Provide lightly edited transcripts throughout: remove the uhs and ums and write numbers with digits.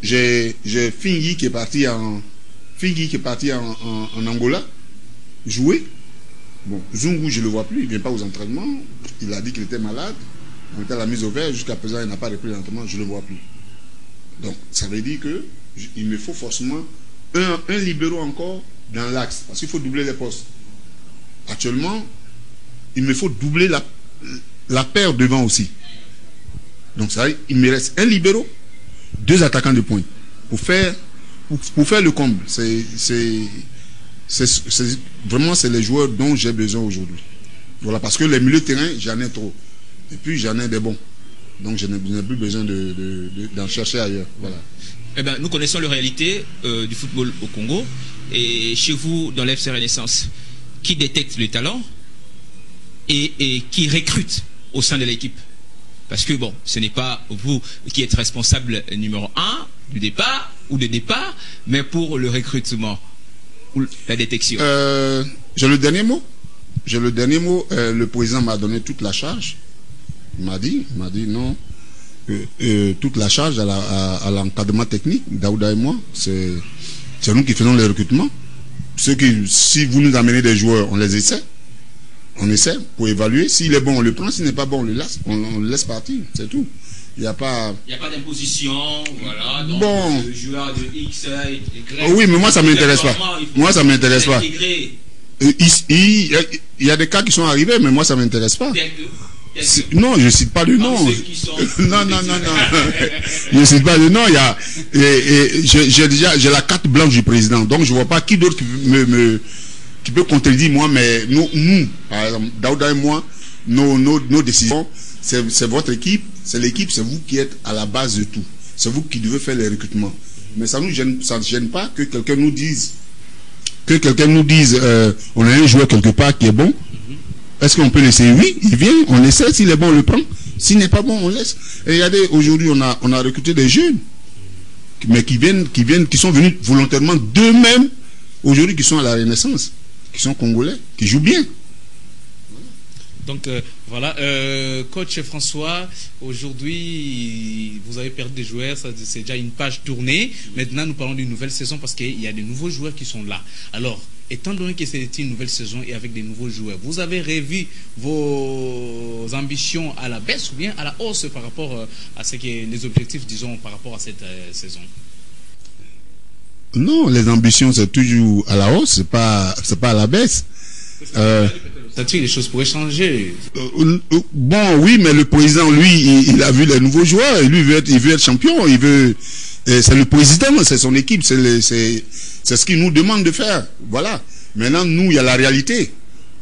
j'ai Fingui qui est parti en Angola jouer. Bon, Zungu, je ne le vois plus, il ne vient pas aux entraînements. Il a dit qu'il était malade. On était à la mise au vert, jusqu'à présent, il n'a pas repris l'entraînement, je ne le vois plus. Donc, ça veut dire qu'il me faut forcément un libéro encore dans l'axe, parce qu'il faut doubler les postes. Actuellement, il me faut doubler la paire devant aussi. Donc, ça veut dire qu'il me reste un libéro, 2 attaquants de pointe. Pour faire le comble, vraiment, c'est les joueurs dont j'ai besoin aujourd'hui. Voilà, parce que les milieux de terrain, j'en ai trop. Et puis, j'en ai des bons. Donc, je n'ai plus besoin d'en chercher ailleurs. Voilà. Eh ben, nous connaissons la réalité du football au Congo. Et chez vous, dans l'FC Renaissance, qui détecte le talent et qui recrute au sein de l'équipe? Parce que, bon, ce n'est pas vous qui êtes responsable numéro 1 du départ ou des départs, mais pour le recrutement ou la détection. J'ai le dernier mot. Le président m'a donné toute la charge. Il m'a dit non. Toute la charge à l'encadrement technique, Daouda et moi, c'est nous qui faisons les recrutements. Si vous nous amenez des joueurs, on les essaie. On essaie pour évaluer. S'il est bon, on le prend. S'il n'est pas bon, on le laisse partir. C'est tout. Il n'y a pas d'imposition, voilà. Donc bon. Le joueur de X, Y. Oui, mais moi, ça ne m'intéresse pas. Moi, ça ne m'intéresse pas. Il y a des cas qui sont arrivés, mais moi, ça ne m'intéresse pas. Non, je ne cite pas de nom. Non. Je ne cite pas de nom. J'ai la carte blanche du président. Donc, je ne vois pas qui d'autre qui peut contredire moi, mais nous, par exemple, Daouda et moi, nos décisions, c'est votre équipe, c'est l'équipe, c'est vous qui êtes à la base de tout. C'est vous qui devez faire les recrutements. Mais ça ne gêne pas que quelqu'un nous dise, on a un joueur quelque part qui est bon. Est-ce qu'on peut laisser? Oui, il vient, on essaie, s'il est bon, on le prend. S'il n'est pas bon, on laisse. Et regardez, aujourd'hui, on a recruté des jeunes, mais qui sont venus volontairement d'eux-mêmes, aujourd'hui, qui sont à la Renaissance, qui sont congolais, qui jouent bien. Donc voilà, coach François, aujourd'hui vous avez perdu des joueurs, c'est déjà une page tournée. Maintenant nous parlons d'une nouvelle saison parce qu'il y a des nouveaux joueurs qui sont là. Alors, étant donné que c'est une nouvelle saison et avec des nouveaux joueurs, vous avez revu vos ambitions à la baisse ou bien à la hausse par rapport à ce que les objectifs, disons, par rapport à cette saison? Non, les ambitions c'est toujours à la hausse, c'est pas à la baisse. Les choses pourraient changer. Bon, oui, mais le président, lui, il a vu les nouveaux joueurs, et lui, il veut être champion, c'est le président, c'est son équipe, c'est ce qu'il nous demande de faire. Voilà. Maintenant, nous, il y a la réalité.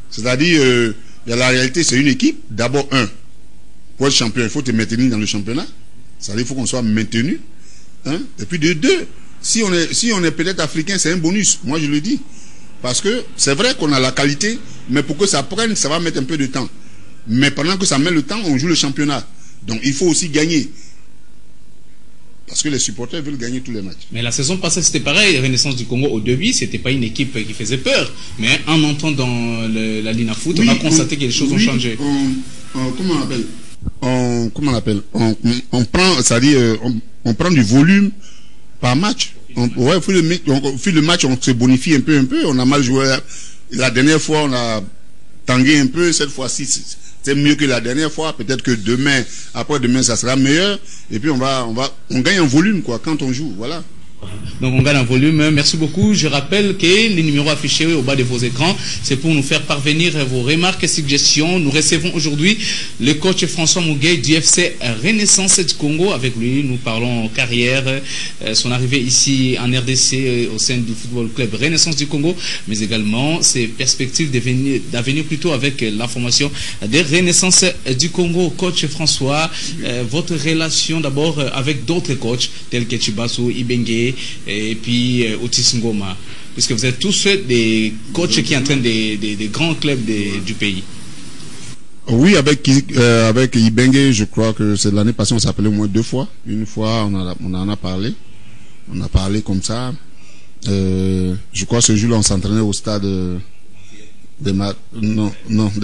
C'est-à-dire, il y a la réalité, c'est une équipe. D'abord, pour être champion, il faut te maintenir dans le championnat. C'est-à-dire, il faut qu'on soit maintenu. Et puis, de deux, si on est peut-être africain, c'est un bonus. Moi, je le dis. Parce que c'est vrai qu'on a la qualité, mais pour que ça prenne, ça va mettre un peu de temps. Mais pendant que ça met le temps, on joue le championnat. Donc il faut aussi gagner. Parce que les supporters veulent gagner tous les matchs. Mais la saison passée, c'était pareil. Renaissance du Congo, au début, c'était pas une équipe qui faisait peur. Mais en entrant dans la Lina Foot, on a constaté que les choses ont changé. Comment on appelle? On prend, c'est-à-dire, on prend du volume par match. Au fil du match, on se bonifie un peu. On a mal joué. La dernière fois, on a tangué un peu. Cette fois-ci, c'est mieux que la dernière fois. Peut-être que demain, après-demain, ça sera meilleur. Et puis, on gagne en volume, quoi, quand on joue. Voilà. Donc on gagne en volume. Merci beaucoup. Je rappelle que les numéros affichés au bas de vos écrans, c'est pour nous faire parvenir vos remarques et suggestions. Nous recevons aujourd'hui le coach François Mouguet du FC Renaissance du Congo. Avec lui, nous parlons carrière, son arrivée ici en RDC au sein du football club Renaissance du Congo, mais également ses perspectives d'avenir plutôt avec la formation des Renaissance du Congo. Coach François, votre relation d'abord avec d'autres coachs tels que Chibasu, Ibenge et puis Otis Ngoma, puisque vous êtes tous des coachs qui entraînent des grands clubs du pays. Oui, avec Ibenge, je crois que c'est l'année passée, on s'appelait au moins 2 fois. Une fois, on en a parlé. On a parlé comme ça. Je crois que ce jour-là, on s'entraînait au stade de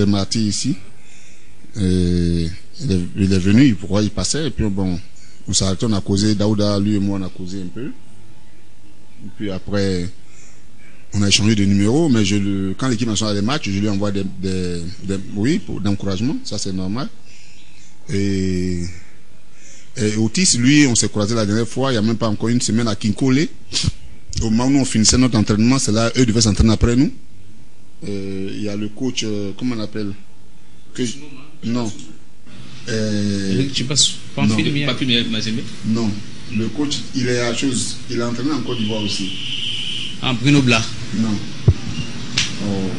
Marty ici. Il est venu, pourquoi il passait, et puis bon, On s'est arrêté, on a causé, Daouda, lui et moi, on a causé un peu. Et puis après, on a échangé de numéros, mais quand l'équipe nationale a des matchs, je lui envoie d'encouragement, ça c'est normal. Et Otis, lui, on s'est croisé la dernière fois, il n'y a même pas encore une semaine à Kinkole. Au moment où on finissait notre entraînement, c'est là, eux devaient s'entraîner après nous. Il y a le coach, comment on appelle Non. Tu passes pas en film, Pas plus Mazembe. Non. Le coach, il est à chose. Il a entraîné en Côte d'Ivoire aussi. Ah, Bruno Blas. Non. Oh.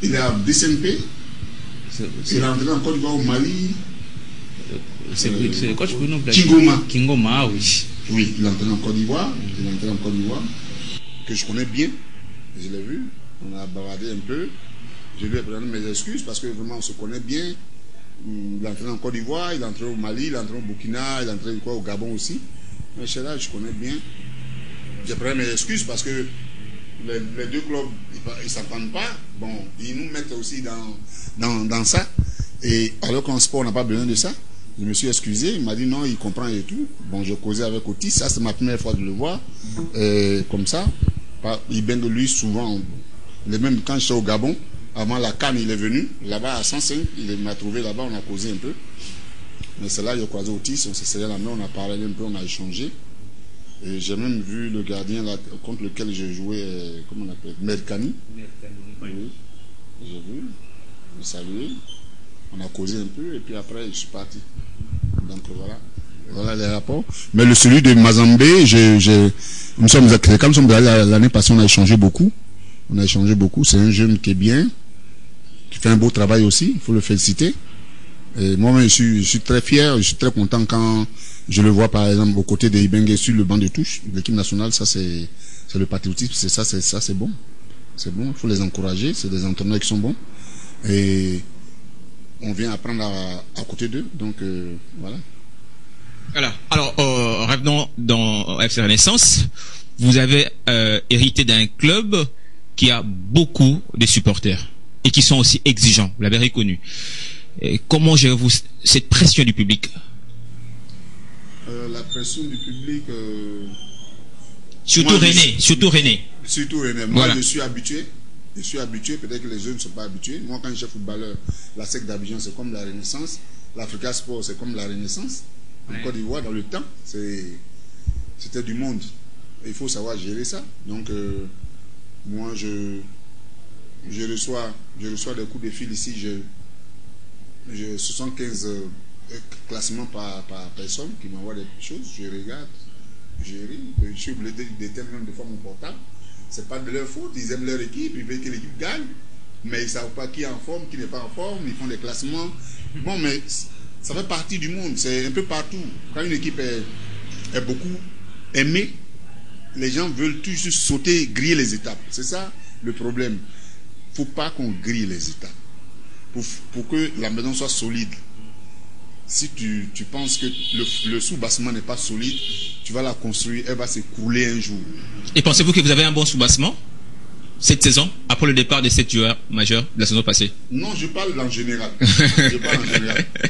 Il est à DCMP. Il a entraîné en Côte d'Ivoire, au Mali. C'est le coach Bruno Blas. Kingoma, oui. Oui, il a entraîné en Côte d'Ivoire. Que je connais bien. Je l'ai vu. On a bavardé un peu. Je lui ai présenté mes excuses parce que vraiment on se connaît bien. Il a entraîné en Côte d'Ivoire, il a entraîné au Mali, il a entraîné au Burkina, il a entraîné au Gabon aussi. Mais chez là, je connais bien. J'ai pris mes excuses parce que les deux clubs, ils ne s'entendent pas. Bon, ils nous mettent aussi dans ça. Et alors qu'en sport, on n'a pas besoin de ça. Je me suis excusé, il m'a dit non, il comprend et tout. Bon, j'ai causé avec Otis, ça c'est ma première fois de le voir. Comme ça, il baigne de lui souvent. Même quand j'étais au Gabon, avant la CAN, il est venu, là-bas à 105, il m'a trouvé là-bas, on a causé un peu. Mais c'est là, il a croisé Otis, on s'est serré la main, on a parlé un peu, on a échangé. Et j'ai même vu le gardien là, contre lequel j'ai joué, comment on appelle, Mercani. Oui. J'ai vu, j'ai salué, on a causé un peu, et puis après, je suis parti. Donc voilà les rapports. Mais celui de Mazembe, quand nous sommes allés l'année passée, on a échangé beaucoup. C'est un jeune qui est bien, qui fait un beau travail aussi, il faut le féliciter. Et moi-même, je suis très fier, je suis très content quand je le vois, par exemple, aux côtés de Ibenge sur le banc de touche de l'équipe nationale. Ça, c'est le patriotisme, c'est bon. C'est bon, il faut les encourager, c'est des entraîneurs qui sont bons. Et on vient apprendre à côté d'eux, donc voilà. Alors, revenons dans FC Renaissance. Vous avez hérité d'un club qui a beaucoup de supporters et qui sont aussi exigeants, vous l'avez reconnu. Et comment gérez-vous cette pression du public? La pression du public... Surtout René. Moi, voilà. Je suis habitué, peut-être que les jeunes ne sont pas habitués. Moi, quand j'étais footballeur, la SEC d'Abidjan, c'est comme la Renaissance. L'Africa Sport, c'est comme la Renaissance. En Côte d'Ivoire, dans le temps, c'était du monde. Il faut savoir gérer ça. Donc, moi, je reçois des coups de fil ici. J'ai 75 classements par personne qui m'envoient des choses. Je regarde, je ris. Je suis obligé d'éteindre des fois mon portable. C'est pas de leur faute. Ils aiment leur équipe, ils veulent que l'équipe gagne. Mais ils ne savent pas qui est en forme, qui n'est pas en forme. Ils font des classements. Bon, mais ça fait partie du monde. C'est un peu partout. Quand une équipe est beaucoup aimée, les gens veulent toujours sauter, griller les étapes. C'est ça le problème. Il ne faut pas qu'on grille les étapes. Pour que la maison soit solide. Si tu penses que le sous-bassement n'est pas solide, tu vas la construire, elle va s'écrouler un jour. Et pensez-vous que vous avez un bon sous-bassement cette saison, après le départ de 7 joueurs majeurs de la saison passée? Non, je parle en général.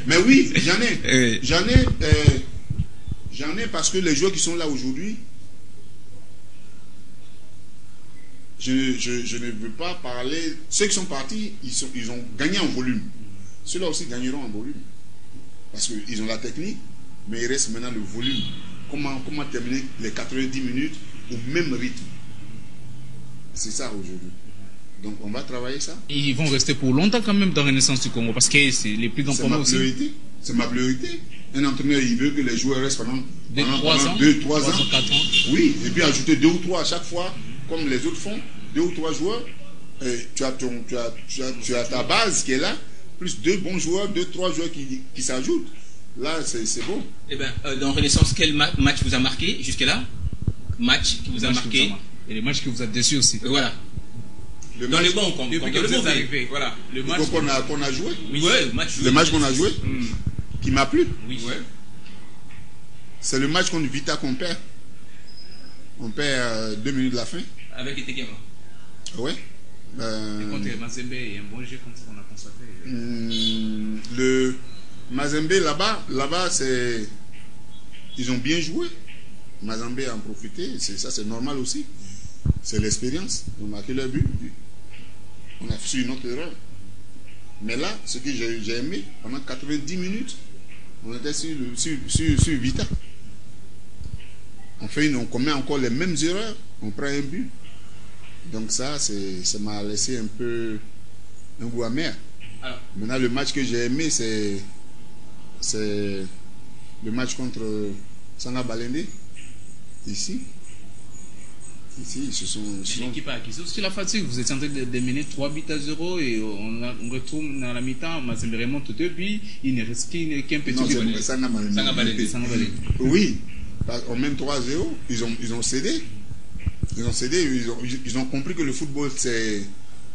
Mais oui, j'en ai parce que les joueurs qui sont là aujourd'hui, je ne veux pas parler. Ceux qui sont partis, ils ont gagné en volume. Ceux-là aussi gagneront en volume. Parce qu'ils ont la technique, mais il reste maintenant le volume. Comment terminer les 90 minutes au même rythme? C'est ça aujourd'hui. Donc on va travailler ça. Ils vont rester pour longtemps quand même dans Renaissance du Congo, parce que c'est les plus grands problèmes aussi. C'est ma priorité. Un entraîneur, il veut que les joueurs restent pendant 2, 3 ans. 4 ans. Oui, et puis ajouter 2 ou 3 à chaque fois, comme les autres font, 2 ou 3 joueurs. Tu as ta base qui est là, plus 2 bons joueurs, 2, 3 joueurs qui s'ajoutent. Là, c'est bon. Eh bien, dans Renaissance, quel match vous a marqué jusque-là? Match qui vous a marqué. Et les matchs qui vous a déçu aussi. Voilà. Dans les bons, depuis que vous êtes arrivé. Voilà. Le match qu'on a joué. Oui, ouais, le match qu'on a joué. Qui m'a plu. Oui, ouais. C'est le match contre Vita qu'on perd. On perd 2 minutes de la fin. Avec Etekema. Ouais. Et contre Mazembe, il y a un bon jeu comme ça qu'on a constaté. Mazembe, là-bas, c'est... Ils ont bien joué. Mazembe a en profité. Ça, c'est normal aussi. C'est l'expérience. Ils ont marqué leur but. On a fait une autre erreur. Mais là, ce que j'ai aimé, pendant 90 minutes, on était sur Vita. On commet encore les mêmes erreurs. On prend un but. Donc ça m'a laissé un peu un goût amer. Alors, maintenant, le match que j'ai aimé, c'est le match contre Sanga Balende. Ici, ils se sont... L'équipe a acquis aussi la fatigue. Vous étiez en train de mener 3-0 et on retourne dans la mi-temps. Mazembe remonte 2 buts. Il ne reste qu'un petit but. Non, c'est Sanga Balende. Oui, on mène 3-0. Ils ont cédé. Ils ont compris que le football, c'est...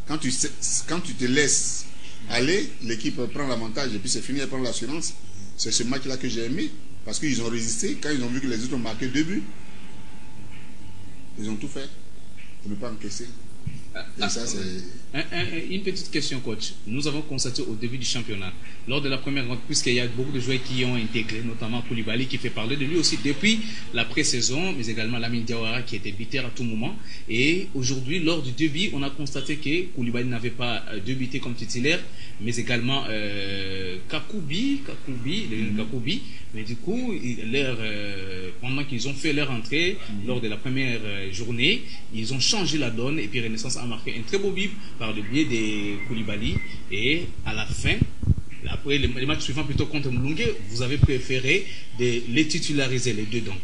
Quand tu te laisses aller, l'équipe prend l'avantage et puis c'est fini, elle prend l'assurance. C'est ce match-là que j'ai aimé. Parce qu'ils ont résisté. Quand ils ont vu que les autres ont marqué 2 buts, ils ont tout fait pour ne pas encaisser. Et ça, c'est... Une petite question, coach. Nous avons constaté au début du championnat, lors de la première rencontre, puisqu'il y a beaucoup de joueurs qui ont intégré, notamment Koulibaly, qui fait parler de lui aussi depuis la pré-saison, mais également Lamine Diawara, qui était buteur à tout moment. Et aujourd'hui, lors du début, on a constaté que Koulibaly n'avait pas débuté comme titulaire, mais également Kakoubi, mais du coup, pendant qu'ils ont fait leur entrée, lors de la première journée, ils ont changé la donne, et puis Renaissance a marqué un très beau but par le biais des Koulibaly, et à la fin, après les matchs suivants plutôt contre Moulungue, vous avez préféré les titulariser les deux donc.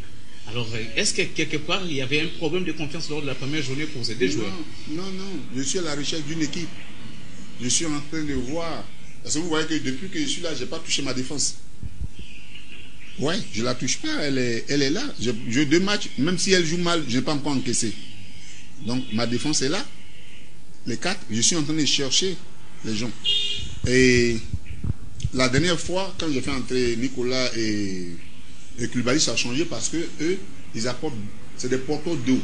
Alors est-ce que quelque part il y avait un problème de confiance lors de la première journée pour ces deux joueurs? Non, je suis à la recherche d'une équipe. Je suis en train de voir, parce que vous voyez que depuis que je suis là, je n'ai pas touché ma défense. Ouais, je la touche pas, elle est là. J'ai 2 matchs, même si elle joue mal, je n'ai pas encore encaissé. Donc ma défense est là. Les 4, je suis en train de chercher les gens. Et la dernière fois, quand j'ai fait entrer Nicolas et Koulibaly, ça a changé parce que eux, ils apportent, c'est des porteurs d'eau.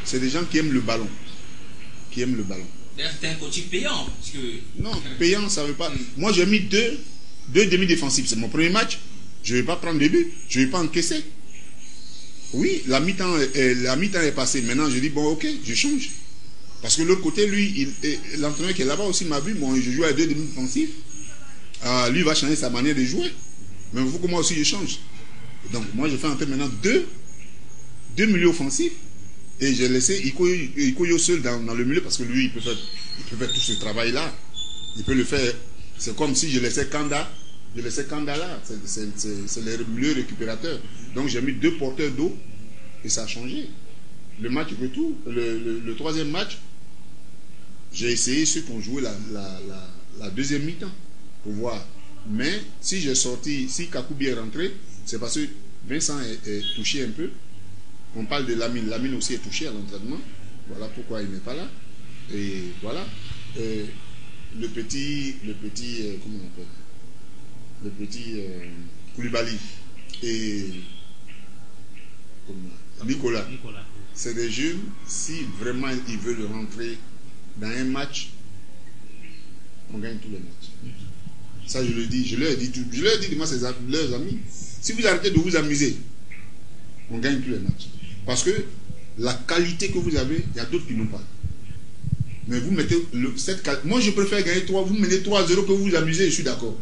C'est des gens qui aiment le ballon. D'ailleurs, c'était un coaching payant. Parce que... Non, payant, ça ne veut pas. Moi, j'ai mis deux demi-défensifs. C'est mon premier match. Je ne vais pas prendre des buts. Je ne vais pas encaisser. Oui, la mi-temps est passée. Maintenant, je dis, bon, ok, je change. Parce que l'autre côté, lui, l'entraîneur qui est là-bas aussi m'a vu. Bon, je joue à 2 demi-défensifs. Lui va changer sa manière de jouer. Mais il faut que moi aussi je change. Donc, moi, je fais entrer maintenant deux milieux offensifs. Et j'ai laissé Ikoyo seul dans le milieu parce que lui, il peut faire tout ce travail-là. Il peut le faire. C'est comme si je laissais Kanda. Je laissais Kanda là. C'est le milieu récupérateur. Donc, j'ai mis 2 porteurs d'eau et ça a changé. Le match retour, le troisième match, j'ai essayé ceux qui ont joué la deuxième mi-temps pour voir. Mais si j'ai sorti, si Kakoubi est rentré, c'est parce que Vincent est touché un peu. On parle de Lamine. Lamine aussi est touché à l'entraînement. Voilà pourquoi il n'est pas là. Et voilà. Le petit comment on appelle? Le petit Koulibaly et Nicolas. C'est des jeunes, si vraiment ils veulent rentrer dans un match, on gagne tous les matchs. Ça, je le dis. Je leur ai dit, moi, c'est leurs amis. Si vous arrêtez de vous amuser, on gagne tous les matchs. Parce que la qualité que vous avez, il y a d'autres qui n'ont pas. Mais vous mettez cette qualité. Moi, je préfère gagner 3. Vous menez 3-0 que vous vous amusez, je suis d'accord.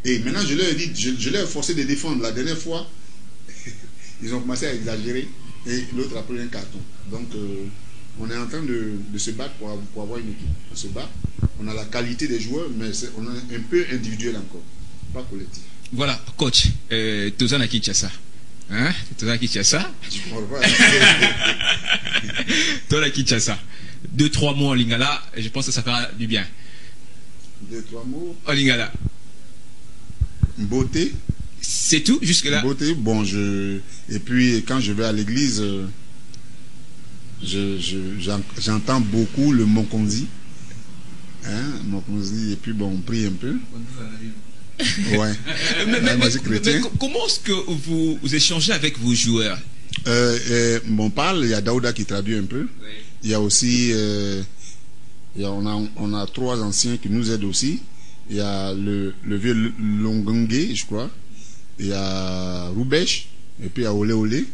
Et maintenant, je leur ai dit, je leur ai forcé de défendre. La dernière fois, ils ont commencé à exagérer. Et l'autre a pris un carton. Donc, on est en train de se battre pour avoir une équipe. On se bat. On a la qualité des joueurs, mais on est un peu individuel encore. Pas collectif. Voilà, coach. Tozana Kinshasa. Hein? Tozana Kinshasa. Tozana Kinshasa. 2-3 mots en lingala, et je pense que ça fera du bien. 2-3 mots en lingala. Beauté. C'est tout jusque-là. Beauté, bon, et puis quand je vais à l'église, j'entends beaucoup le Mokonzi. Hein, Mokonzi, et puis bon, on prie un peu. Ouais. mais comment est-ce que vous échangez avec vos joueurs? On parle, il y a Daouda qui traduit un peu. Oui. Il y a aussi, on a 3 anciens qui nous aident aussi. il y a le vieux Longangue, je crois, il y a Roubesh, et puis il y a Olé Olé.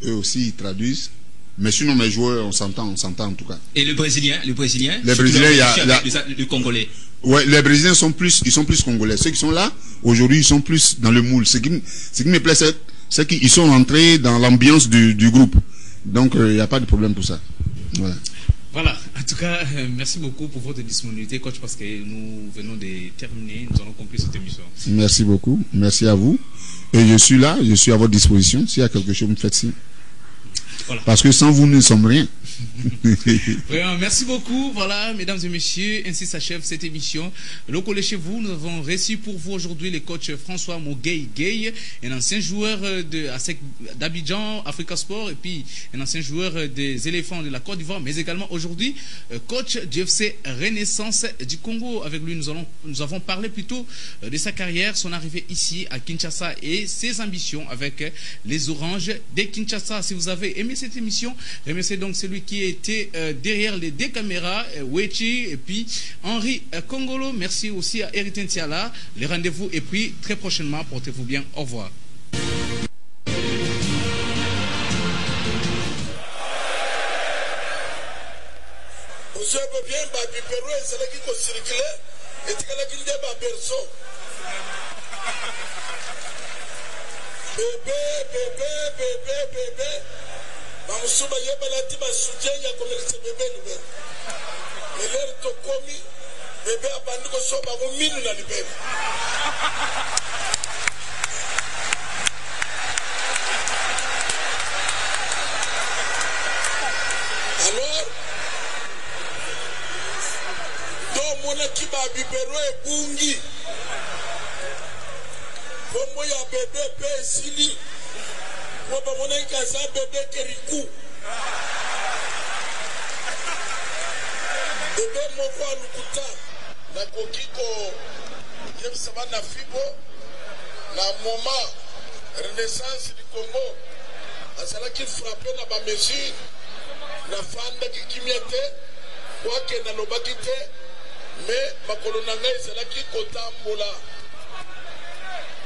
Eux aussi, ils traduisent. Mais sinon, mes joueurs, on s'entend en tout cas. Et le Brésilien, Les Brésiliens, il y a le Congolais. Ouais, les Brésiliens ils sont plus congolais. Ceux qui sont là, aujourd'hui, ils sont plus dans le moule. Ce qui me plaît, c'est qu'ils sont entrés dans l'ambiance du groupe. Donc, il n'y a pas de problème pour ça. Voilà. Voilà, en tout cas, merci beaucoup pour votre disponibilité, coach, parce que nous venons de terminer, nous allons conclure cette émission. Merci beaucoup, merci à vous. Et je suis là, je suis à votre disposition. S'il y a quelque chose, vous me faites signe. Voilà. Parce que sans vous, nous ne sommes rien. Vraiment, merci beaucoup. Voilà, mesdames et messieurs, ainsi s'achève cette émission. Le collège chez vous, nous avons reçu pour vous aujourd'hui le coach François Moguei, un ancien joueur d'Abidjan, Africa Sport, et puis un ancien joueur des éléphants de la Côte d'Ivoire, mais également aujourd'hui coach du FC Renaissance du Congo. Avec lui, nous avons parlé plutôt de sa carrière, son arrivée ici à Kinshasa et ses ambitions avec les Oranges de Kinshasa. Si vous avez aimé cette émission, remerciez donc celui qui était derrière les deux caméras, Wechi et puis Henri Kongolo. Merci aussi à Eric Tiala. Les rendez-vous et puis très prochainement, portez-vous bien. Au revoir. Bébé. Mamusuba yebalati basujenya komelise bébé libé. Elere tokomi bébé abandiko soba muminu na libé. Alors do mona kiba bibero e bungi. Bombo ya bébé pe sili. Waba mona ikaza bébé keriku. Bébé moko alukuta na kokiko yebisaba na fibo na moment Renaissance du Congo azalaki frappé na ba mesure na fanda kikimiete kwake na lobaki te mais makolo na ngai ezalaki kotambola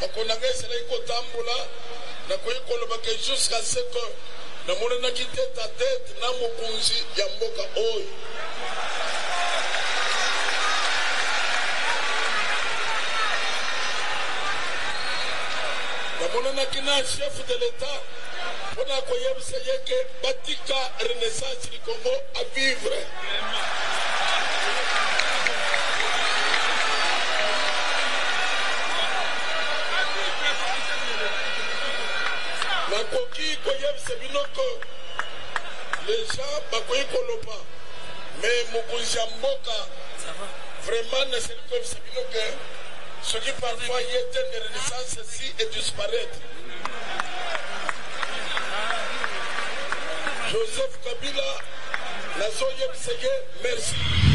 makolo na ngai ezalaki kotambola na koyi koloba ke jusqu'à ce que na monanaki tête à tête na mokonzi ya mboka oyo. Na monanaki na chef de l'État mpona koyebisa ye ke batika Renaissance du Congo à vivre. Nakoki koyebisa bino que les gens bakoyi koloba mais mokonzi ya mboka vraiment naseli koyebisa bino que ce qui parfois y était de Renaissance ici et disparaître. Joseph Kabila nazoyebisa ye merci.